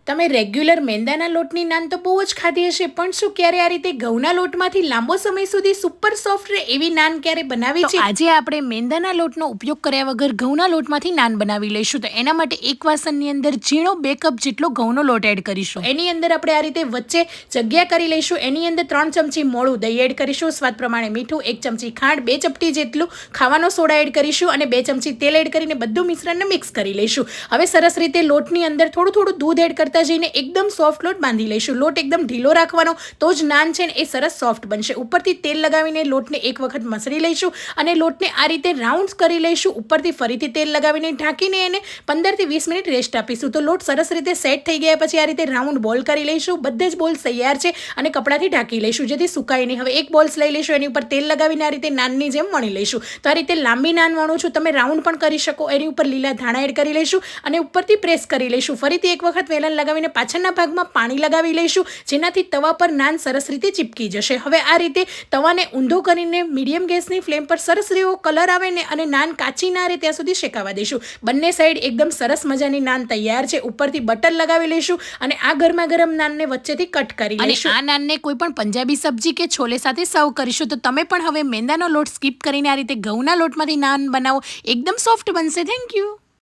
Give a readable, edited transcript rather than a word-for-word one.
તમે રેગ્યુલર મેંદાના લોટની નાન તો બહુ જ ખાધી હશે, પણ શું ક્યારે આ રીતે ઘઉંના લોટમાંથી લાંબો સમય સુધી સુપર સોફ્ટ રહે એવી નાન ક્યારે બનાવી છે? આજે આપણે મેંદાના લોટનો ઉપયોગ કર્યા વગર ઘઉંના લોટમાંથી નાન બનાવી લઈશું. તો એના માટે એક વાસણની અંદર ઝીણો 2 કપ જેટલો ઘઉંનો લોટ એડ કરીશું. એની અંદર આપણે આ રીતે વચ્ચે જગ્યા કરી લઈશું. એની અંદર 3 ચમચી મોળું દહીં એડ કરીશું, સ્વાદ પ્રમાણે મીઠું, 1 ચમચી ખાંડ, 2 ચપટી જેટલું ખાવાનો સોડા એડ કરીશું અને 2 ચમચી તેલ એડ કરીને બધું મિશ્રણને મિક્સ કરી લઈશું. હવે સરસ રીતે લોટની અંદર થોડું દૂધ એડ કરતા જઈને એકદમ સોફ્ટ લોટ બાંધી લઈશું. લોટ એકદમ ઢીલો રાખવાનો, તો જ નાન છે ને એ સરસ સોફ્ટ બનશે. ઉપરથી તેલ લગાવીને લોટને એક વખત મસળી લઈશું અને લોટને આ રીતે રાઉન્ડ્સ કરી લઈશું. ઉપરથી ફરીથી તેલ લગાવીને ઢાંકીને એને 15 થી 20 મિનિટ રેસ્ટ આપીશું. તો લોટ સરસ રીતે સેટ થઈ ગયા પછી આ રીતે રાઉન્ડ બોલ કરી લઈશું. બધા જ બોલ્સ તૈયાર છે અને કપડાથી ઢાંકી લઈશું જેથી સુકાય નહીં. હવે એક બોલ્સ લઈ લઈશું, એની ઉપર તેલ લગાવીને આ રીતે નાનની જેમ વણી લઈશું. તો આ રીતે લાંબી નાન વણું છું, તમે રાઉન્ડ પણ કરી શકો. એની ઉપર લીલા ધાણા એડ કરી લઈશું અને ઉપરથી પ્રેસ કરી લઈશું. ફરીથી એક વખત વેલણ લગાવીને પાછળના ભાગમાં પાણી લગાવી લઈશું, જેનાથી તવા પર નાન સરસ રીતે ચીપકી જશે. હવે આ રીતે તવાને ઊંધો કરીને મીડિયમ ગેસની ફ્લેમ પર સરસ એવો કલર આવે ને અને નાન કાચી ના રહે ત્યાં સુધી શેકાવા દઈશું. બંને સાઈડ એકદમ સરસ મજાની નાન તૈયાર છે. ઉપરથી બટર લગાવી લઈશું અને આ ગરમા ગરમ નાનને વચ્ચેથી કટ કરી લઈશું. આ નાનને કોઈ પણ પંજાબી સબ્જી કે છોલે સાથે સર્વ કરીશું. તો તમે પણ હવે મેંદાનો લોટ સ્કીપ કરીને આ રીતે ઘઉંના લોટમાંથી નાન બનાવો, એકદમ સોફ્ટ બનશે. Thank you.